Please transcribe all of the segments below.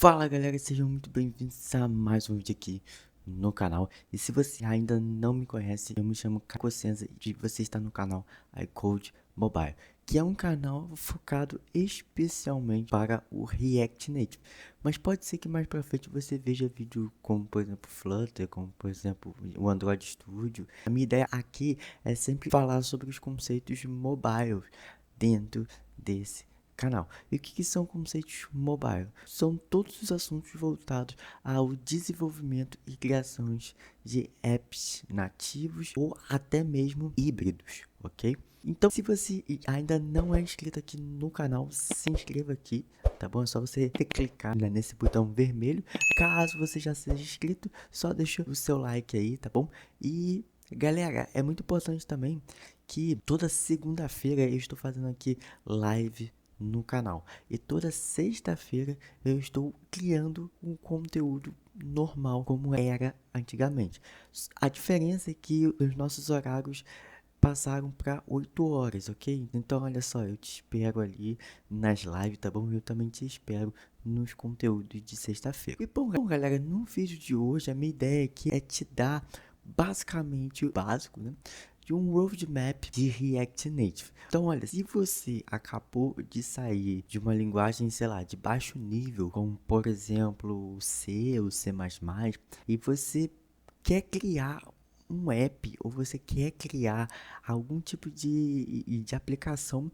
Fala galera, sejam muito bem-vindos a mais um vídeo aqui no canal. E se você ainda não me conhece, eu me chamo Caco Senza e você está no canal iCode Mobile, que é um canal focado especialmente para o React Native. Mas pode ser que mais pra frente você veja vídeo como, por exemplo, Flutter, como, por exemplo, o Android Studio. A minha ideia aqui é sempre falar sobre os conceitos mobile dentro desse canal. E o que são conceitos mobile? São todos os assuntos voltados ao desenvolvimento e criações de apps nativos ou até mesmo híbridos, ok? Então, se você ainda não é inscrito aqui no canal, se inscreva aqui, tá bom? É só você clicar nesse botão vermelho. Caso você já seja inscrito, só deixa o seu like aí, tá bom? E galera, é muito importante também que toda segunda-feira eu estou fazendo aqui live no canal. E toda sexta-feira eu estou criando um conteúdo normal como era antigamente. A diferença é que os nossos horários passaram para 8 horas, ok? Então olha só, eu te espero ali nas lives, tá bom? Eu também te espero nos conteúdos de sexta-feira. E bom, galera, no vídeo de hoje a minha ideia aqui é te dar basicamente o básico, né, de um roadmap de React Native. Então, olha, se você acabou de sair de uma linguagem, sei lá, de baixo nível, como por exemplo o C ou C++, e você quer criar um app ou você quer criar algum tipo de aplicação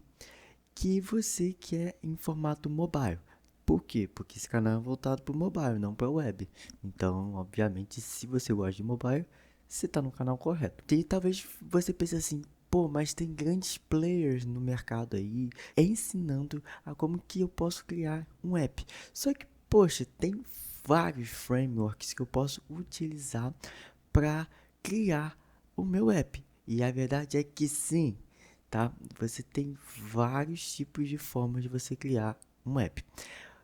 que você quer em formato mobile. Por quê? Porque esse canal é voltado para o mobile, não para o web. Então, obviamente, se você gosta de mobile, você está no canal correto. E talvez você pense assim, pô, mas tem grandes players no mercado aí ensinando a como que eu posso criar um app. Só que, poxa, tem vários frameworks que eu posso utilizar para criar o meu app. E a verdade é que sim, tá? Você tem vários tipos de formas de você criar um app.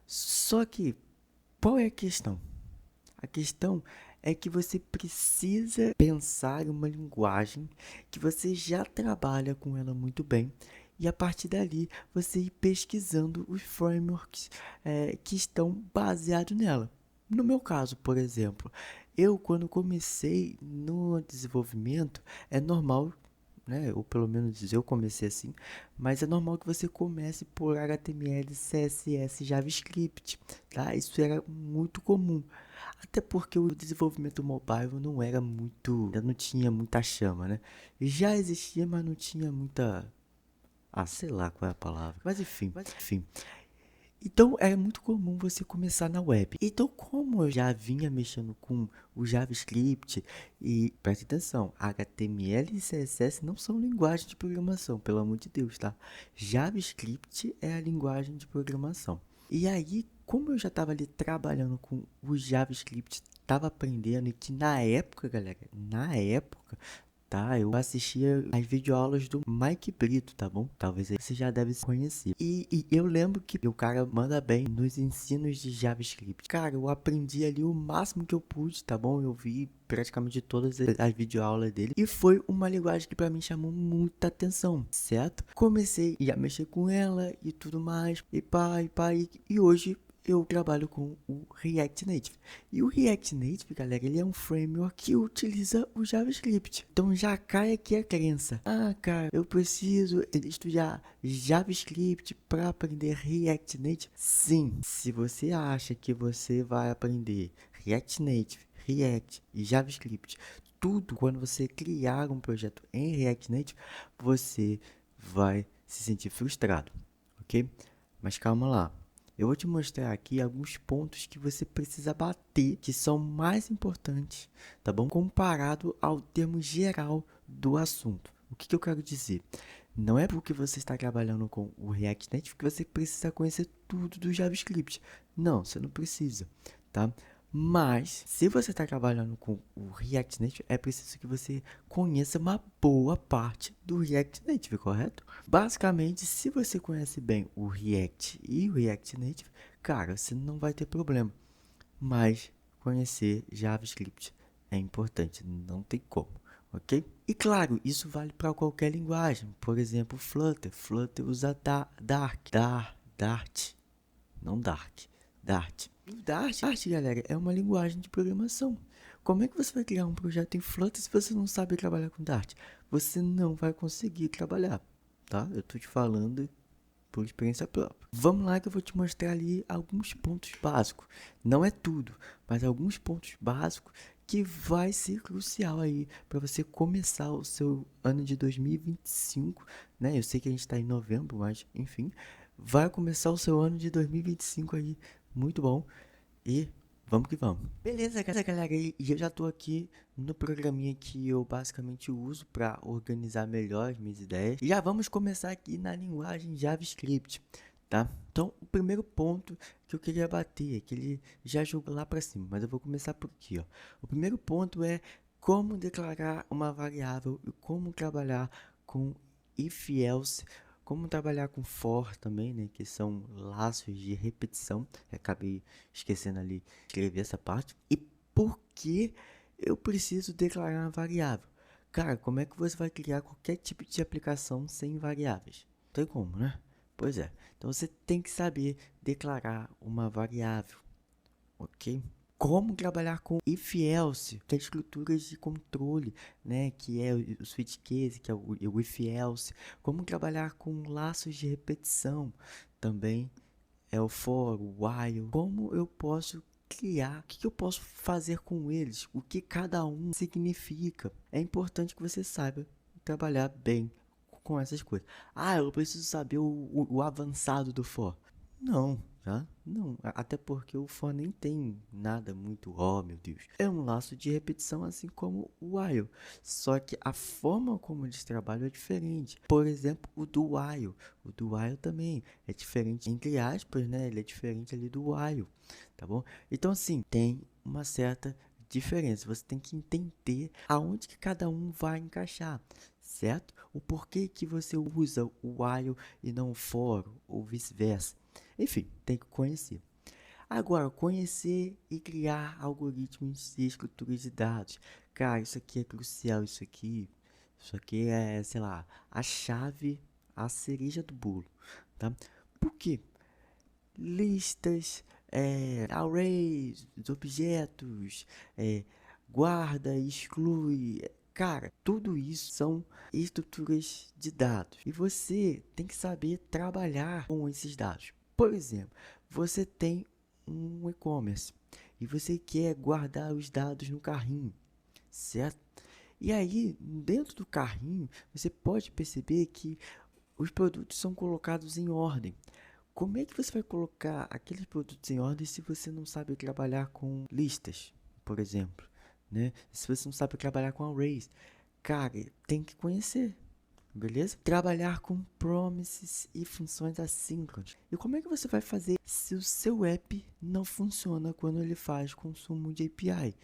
Só que, qual é a questão? A questão é que você precisa pensar em uma linguagem que você já trabalha com ela muito bem e a partir dali você ir pesquisando os frameworks que estão baseados nela. No meu caso, por exemplo, eu quando comecei no desenvolvimento, é normal, né? Ou pelo menos eu comecei assim, mas é normal que você comece por HTML, CSS, JavaScript, tá? Isso era muito comum. Até porque o desenvolvimento mobile não era muito, ainda não tinha muita chama, né? Já existia, mas não tinha muita, sei lá qual é a palavra. Mas enfim. Então era muito comum você começar na web. Então, como eu já vinha mexendo com o JavaScript e preste atenção, HTML e CSS não são linguagem de programação, pelo amor de Deus, tá? JavaScript é a linguagem de programação. E aí, como eu já estava ali trabalhando com o JavaScript, estava aprendendo e que na época, galera, tá? Eu assistia as videoaulas do Mike Brito, tá bom? Talvez você já deve conhecer. E eu lembro que o cara manda bem nos ensinos de JavaScript. Cara, eu aprendi ali o máximo que eu pude, tá bom? Eu vi praticamente todas as videoaulas dele. E foi uma linguagem que pra mim chamou muita atenção, certo? Comecei a mexer com ela e tudo mais. E hoje eu trabalho com o React Native. E o React Native, galera, ele é um framework que utiliza o JavaScript. Então já cai aqui a crença. Cara, eu preciso estudar JavaScript para aprender React Native? Sim, se você acha que você vai aprender React Native, React e JavaScript, tudo quando você criar um projeto em React Native, você vai se sentir frustrado, ok? Mas calma lá. Eu vou te mostrar aqui alguns pontos que você precisa bater, que são mais importantes, tá bom? Comparado ao termo geral do assunto. O que eu quero dizer? Não é porque você está trabalhando com o React Native que você precisa conhecer tudo do JavaScript. Não, você não precisa, tá? Mas, se você está trabalhando com o React Native, é preciso que você conheça uma boa parte do React Native, correto? Basicamente, se você conhece bem o React e o React Native, cara, você não vai ter problema. Mas conhecer JavaScript é importante, não tem como, ok? E claro, isso vale para qualquer linguagem. Por exemplo, Flutter. Flutter usa Dart, não Dark, Dart. O Dart, galera, é uma linguagem de programação. Como é que você vai criar um projeto em Flutter se você não sabe trabalhar com Dart? Você não vai conseguir trabalhar, tá? Eu tô te falando por experiência própria. Vamos lá que eu vou te mostrar ali alguns pontos básicos. Não é tudo, mas alguns pontos básicos que vai ser crucial aí para você começar o seu ano de 2025, né? Eu sei que a gente está em novembro, mas enfim, vai começar o seu ano de 2025 aí, muito bom. E vamos que vamos. Beleza, galera, e eu já tô aqui no programinha que eu basicamente uso para organizar melhor as minhas ideias. E já vamos começar aqui na linguagem JavaScript, tá? Então, o primeiro ponto que eu queria bater é que ele já jogou lá para cima, mas eu vou começar por aqui, ó. O primeiro ponto é como declarar uma variável e como trabalhar com if-else, como trabalhar com for também, né, que são laços de repetição. Eu acabei esquecendo ali de escrever essa parte. E por que eu preciso declarar uma variável? Cara, como é que você vai criar qualquer tipo de aplicação sem variáveis? Não tem como, né? Pois é. Então você tem que saber declarar uma variável, ok? Como trabalhar com if-else, tem estruturas de controle, né, que é o switch case, que é o if-else. Como trabalhar com laços de repetição, também é o for, o while. Como eu posso criar, o que eu posso fazer com eles, o que cada um significa. É importante que você saiba trabalhar bem com essas coisas. Ah, eu preciso saber o avançado do for. Não, tá? Não, até porque o for nem tem nada muito, oh meu Deus. É um laço de repetição assim como o while, só que a forma como eles trabalham é diferente. Por exemplo, o do while também é diferente, entre aspas, né? Ele é diferente ali do while, tá bom? Então assim, tem uma certa diferença. Você tem que entender aonde que cada um vai encaixar, certo? O porquê que você usa o while e não o for, ou vice-versa. Enfim, tem que conhecer. Agora, conhecer e criar algoritmos e estruturas de dados. Cara, isso aqui é crucial, isso aqui é, sei lá, a chave, a cereja do bolo, tá? Por quê? Listas, arrays, objetos, guarda, exclui, cara, tudo isso são estruturas de dados e você tem que saber trabalhar com esses dados. Por exemplo, você tem um e-commerce e você quer guardar os dados no carrinho, certo? E aí, dentro do carrinho, você pode perceber que os produtos são colocados em ordem. Como é que você vai colocar aqueles produtos em ordem se você não sabe trabalhar com listas, por exemplo, né? Se você não sabe trabalhar com arrays, cara, tem que conhecer, beleza? Trabalhar com promises e funções assíncronas. E como é que você vai fazer se o seu app não funciona quando ele faz consumo de API,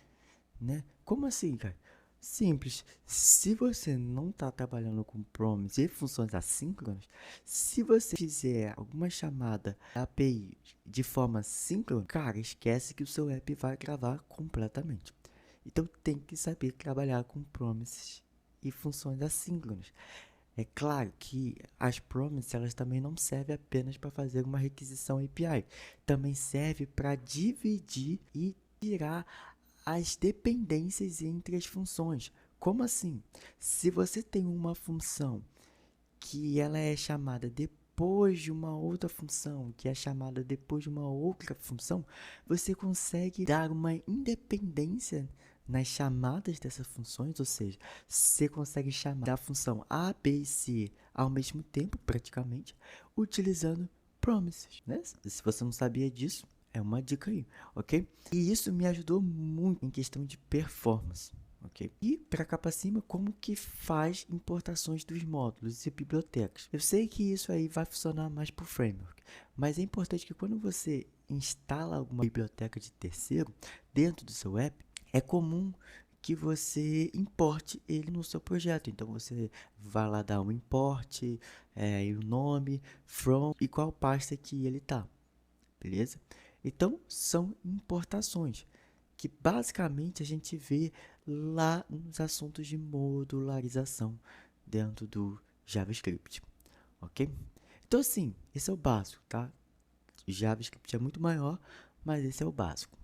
né? Como assim, cara? Simples. Se você não está trabalhando com promises e funções assíncronas, se você fizer alguma chamada API de forma síncrona, cara, esquece que o seu app vai travar completamente. Então tem que saber trabalhar com promises e funções assíncronas. É claro que as promises elas também não servem apenas para fazer uma requisição API, também serve para dividir e tirar as dependências entre as funções. Como assim? Se você tem uma função que ela é chamada depois de uma outra função, que é chamada depois de uma outra função, você consegue dar uma independência nas chamadas dessas funções, ou seja, você consegue chamar da função A, B e C ao mesmo tempo, praticamente, utilizando promises, né? Se você não sabia disso, é uma dica aí, ok? E isso me ajudou muito em questão de performance, ok? E para cá para cima, como que faz importações dos módulos e bibliotecas? Eu sei que isso aí vai funcionar mais para o framework, mas é importante que quando você instala alguma biblioteca de terceiro dentro do seu app, é comum que você importe ele no seu projeto. Então você vai lá dar um import, e o nome, from e qual pasta que ele tá, beleza? Então são importações que basicamente a gente vê lá nos assuntos de modularização dentro do JavaScript, ok? Então assim, esse é o básico, tá? O JavaScript é muito maior, mas esse é o básico.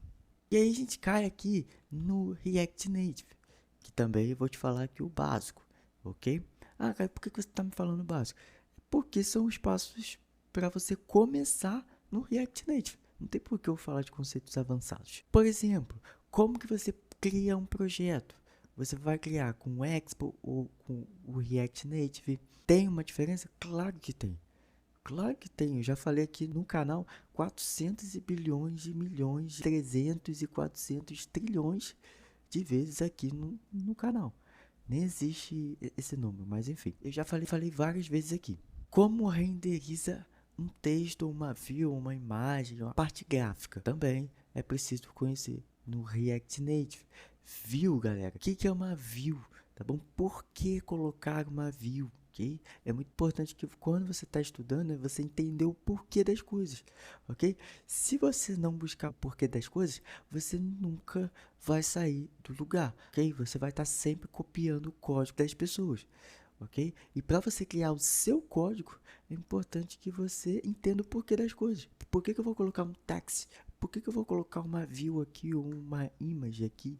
E aí a gente cai aqui no React Native, que também eu vou te falar aqui o básico, ok? Ah, Caio, por que você está me falando básico? Porque são os passos para você começar no React Native. Não tem por que eu falar de conceitos avançados. Por exemplo, como que você cria um projeto? Você vai criar com o Expo ou com o React Native? Tem uma diferença? Claro que tem. Claro que tem, eu já falei aqui no canal 400 bilhões de milhões, 300 e 400 trilhões de vezes aqui no canal. Nem existe esse número, mas enfim. Eu já falei várias vezes aqui. Como renderiza um texto, uma view, uma imagem, uma parte gráfica. Também é preciso conhecer no React Native. View, galera. O que é uma view? Tá bom? Por que colocar uma view? Ok? É muito importante que quando você está estudando, você entender o porquê das coisas, ok? Se você não buscar o porquê das coisas, você nunca vai sair do lugar, ok? Você vai estar sempre copiando o código das pessoas, ok? E para você criar o seu código, é importante que você entenda o porquê das coisas. Por que eu vou colocar um táxi? Por que eu vou colocar uma view aqui ou uma image aqui?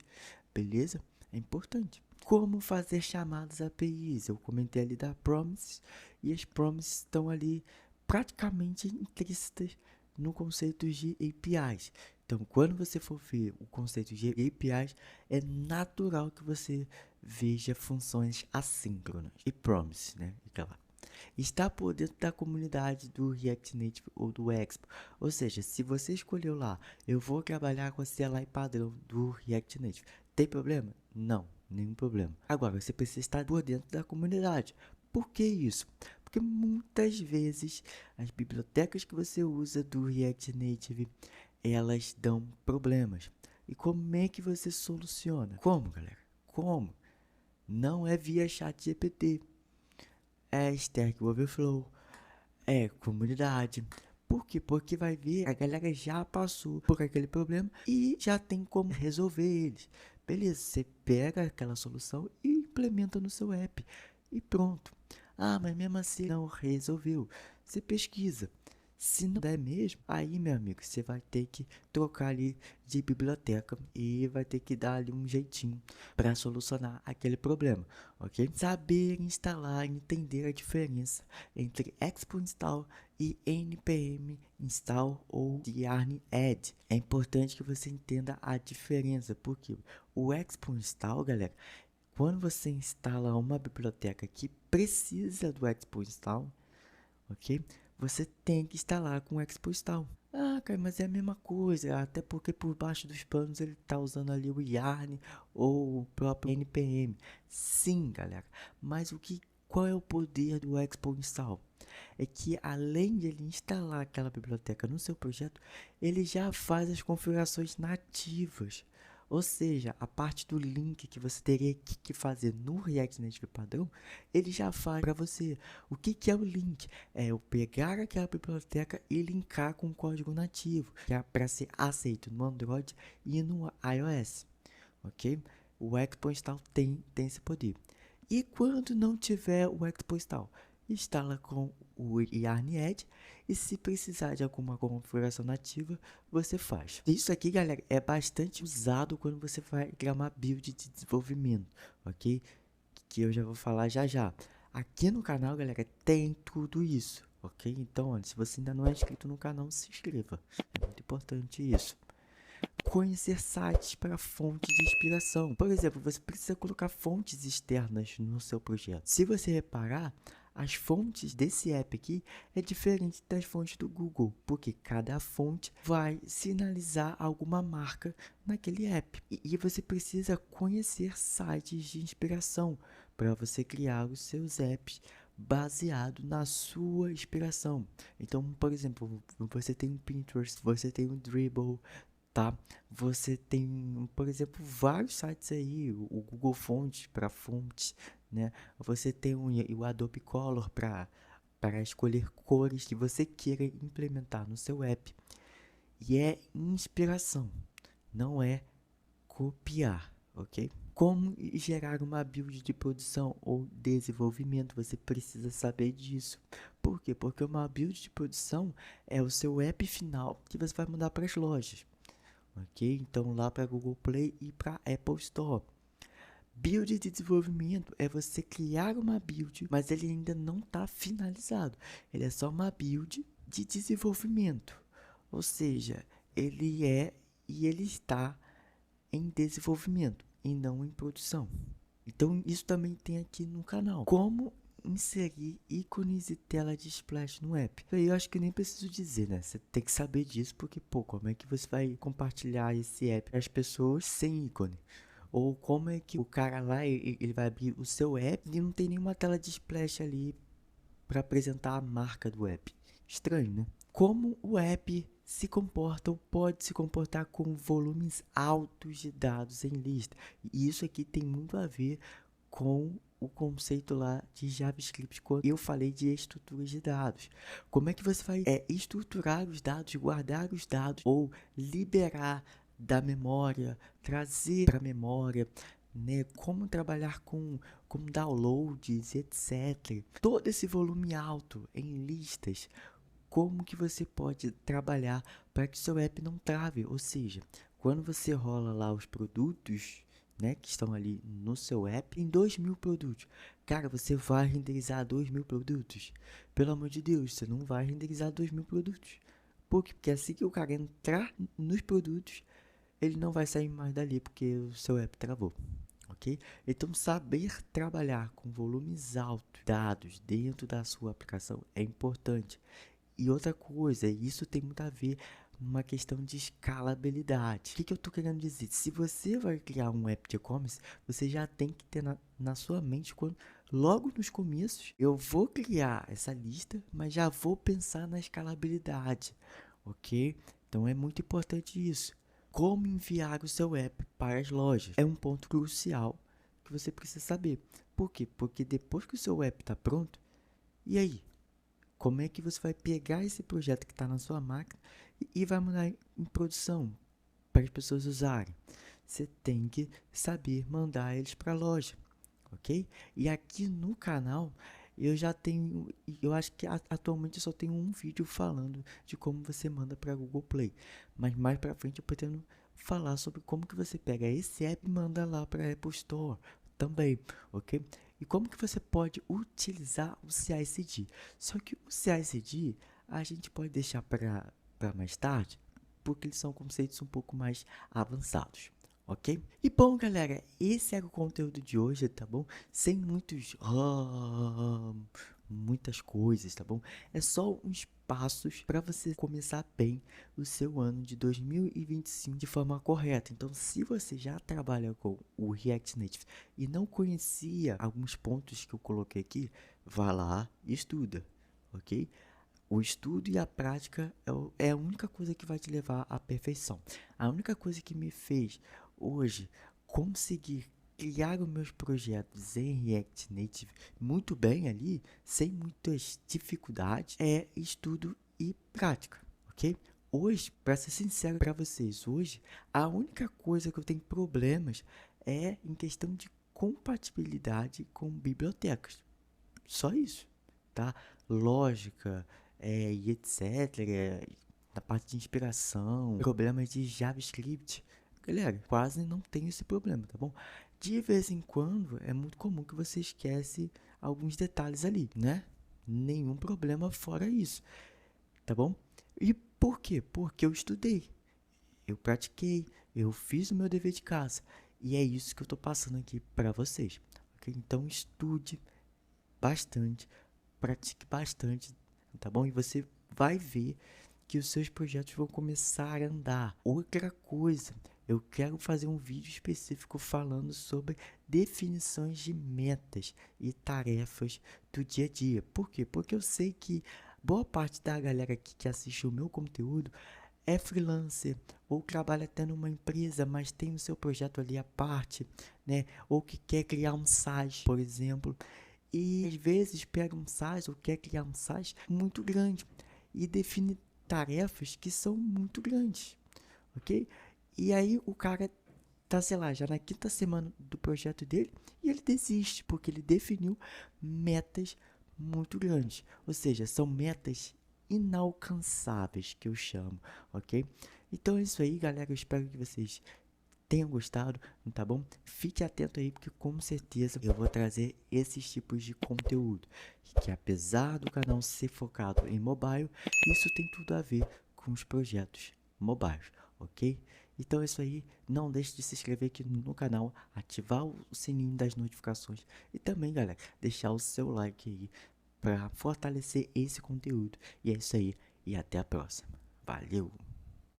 Beleza? É importante. Como fazer chamadas APIs? Eu comentei ali da Promise e as Promises estão ali praticamente implícitas no conceito de APIs. Então, quando você for ver o conceito de APIs, é natural que você veja funções assíncronas e promise, né? E claro, está por dentro da comunidade do React Native ou do Expo. Ou seja, se você escolheu lá, eu vou trabalhar com a CLI padrão do React Native, tem problema? Não, nenhum problema. Agora, você precisa estar por dentro da comunidade. Por que isso? Porque muitas vezes as bibliotecas que você usa do React Native, elas dão problemas. E como é que você soluciona? Como, galera? Como? Não é via chat GPT, é Stack Overflow, é comunidade. Por quê? Porque vai ver, a galera já passou por aquele problema e já tem como resolver eles. Beleza, você pega aquela solução e implementa no seu app e pronto. Ah, mas mesmo assim não resolveu. Você pesquisa. Se não der mesmo, aí, meu amigo, você vai ter que trocar ali de biblioteca e vai ter que dar ali um jeitinho para solucionar aquele problema, ok? Saber instalar e entender a diferença entre Expo Install e npm install ou yarn add. É importante que você entenda a diferença, porque o Expo Install, galera, quando você instala uma biblioteca que precisa do Expo Install, ok? Você tem que instalar com o Expo Install. Ah, cara, mas é a mesma coisa, até porque por baixo dos panos ele está usando ali o Yarn ou o próprio npm. Sim, galera, mas qual é o poder do Expo Install? É que além de ele instalar aquela biblioteca no seu projeto, ele já faz as configurações nativas. Ou seja, a parte do link que você teria que fazer no React Native padrão, ele já faz para você. O que é o link? É eu pegar aquela biblioteca e linkar com o código nativo, que é para ser aceito no Android e no iOS, ok? O Expo Install tem esse poder. E quando não tiver o Expo Install, instala com o Yarn-Add e se precisar de alguma configuração nativa, você faz. Isso aqui, galera, é bastante usado quando você vai criar uma build de desenvolvimento, ok? Que eu já vou falar já já. Aqui no canal, galera, tem tudo isso, ok? Então, olha, se você ainda não é inscrito no canal, se inscreva. É muito importante isso. Conhecer sites para fontes de inspiração. Por exemplo, você precisa colocar fontes externas no seu projeto. Se você reparar, as fontes desse app aqui é diferente das fontes do Google, porque cada fonte vai sinalizar alguma marca naquele app. E você precisa conhecer sites de inspiração para você criar os seus apps baseado na sua inspiração. Então, por exemplo, você tem um Pinterest, você tem um Dribbble, tá? Você tem, por exemplo, vários sites aí, o Google Fonts para fontes, né? Você tem o Adobe Color para escolher cores que você queira implementar no seu app. E é inspiração, não é copiar, ok? Como gerar uma build de produção ou desenvolvimento, você precisa saber disso. Por quê? Porque uma build de produção é o seu app final que você vai mandar para as lojas, ok? Então lá para Google Play e para Apple Store. Build de desenvolvimento é você criar uma build, mas ele ainda não está finalizado. Ele é só uma build de desenvolvimento, ou seja, ele é e ele está em desenvolvimento e não em produção. Então isso também tem aqui no canal. Como inserir ícones e tela de splash no app. Isso aí eu acho que nem preciso dizer, né? Você tem que saber disso, porque, pô, como é que você vai compartilhar esse app para as pessoas sem ícone? Ou como é que o cara lá, ele vai abrir o seu app e não tem nenhuma tela de splash ali para apresentar a marca do app? Estranho, né? Como o app se comporta ou pode se comportar com volumes altos de dados em lista. E isso aqui tem muito a ver com o conceito lá de JavaScript, quando eu falei de estruturas de dados. Como é que você vai estruturar os dados, guardar os dados ou liberar da memória, trazer para a memória, né? Como trabalhar com downloads, etc. Todo esse volume alto em listas, como que você pode trabalhar para que seu app não trave? Ou seja, quando você rola lá os produtos, né, que estão ali no seu app, em 2.000 produtos. Cara, você vai renderizar 2.000 produtos? Pelo amor de Deus, você não vai renderizar 2.000 produtos. Por quê? Porque assim que o cara entrar nos produtos, ele não vai sair mais dali, porque o seu app travou. Ok? Então, saber trabalhar com volumes altos de dados dentro da sua aplicação é importante. E outra coisa, isso tem muito a ver uma questão de escalabilidade. O que eu estou querendo dizer? Se você vai criar um app de e-commerce, você já tem que ter na sua mente, logo nos começos, eu vou criar essa lista, mas já vou pensar na escalabilidade, ok? Então é muito importante isso. Como enviar o seu app para as lojas é um ponto crucial que você precisa saber. Por quê? Porque depois que o seu app está pronto, e aí? Como é que você vai pegar esse projeto que está na sua máquina e vai mandar em produção para as pessoas usarem? Você tem que saber mandar eles para a loja, ok? E aqui no canal eu já tenho, eu acho que atualmente eu só tenho um vídeo falando de como você manda para Google Play, mas mais para frente eu pretendo falar sobre como que você pega esse app e manda lá para Apple Store também, ok? E como que você pode utilizar o CI/CD? Só que o CI/CD a gente pode deixar para mais tarde, porque eles são conceitos um pouco mais avançados, ok? E bom, galera, esse era o conteúdo de hoje, tá bom? Sem muitas coisas, tá bom? É só uns passos para você começar bem o seu ano de 2025 de forma correta. Então, se você já trabalha com o React Native e não conhecia alguns pontos que eu coloquei aqui, vá lá e estuda, ok? O estudo e a prática é a única coisa que vai te levar à perfeição. A única coisa que me fez hoje conseguir criar os meus projetos em React Native muito bem ali, sem muitas dificuldades, é estudo e prática, ok? Hoje, para ser sincero para vocês, hoje a única coisa que eu tenho problemas é em questão de compatibilidade com bibliotecas. Só isso, tá? Lógica, e etc. Da parte de inspiração, problemas de JavaScript. Galera, quase não tem esse problema, tá bom? De vez em quando é muito comum que você esquece alguns detalhes ali, né? Nenhum problema fora isso, tá bom? E por quê? Porque eu estudei, eu pratiquei, eu fiz o meu dever de casa. E é isso que eu tô passando aqui para vocês, ok? Então estude bastante, pratique bastante, tá bom? E você vai ver que os seus projetos vão começar a andar. Outra coisa, eu quero fazer um vídeo específico falando sobre definições de metas e tarefas do dia a dia. Por quê? Porque eu sei que boa parte da galera aqui que assiste o meu conteúdo é freelancer ou trabalha até numa empresa, mas tem o seu projeto ali à parte, né? Ou que quer criar um site, por exemplo. E às vezes pega um site ou quer criar um site muito grande e define tarefas que são muito grandes, ok? E aí o cara tá, sei lá, já na quinta semana do projeto dele e ele desiste porque ele definiu metas muito grandes, ou seja, são metas inalcançáveis que eu chamo, ok? Então é isso aí, galera, eu espero que vocês tenham gostado, tá bom? Fique atento aí, porque com certeza eu vou trazer esses tipos de conteúdo, que apesar do canal ser focado em mobile, isso tem tudo a ver com os projetos mobiles, ok? Então é isso aí, não deixe de se inscrever aqui no canal, ativar o sininho das notificações e também, galera, deixar o seu like aí para fortalecer esse conteúdo. E é isso aí, e até a próxima. Valeu!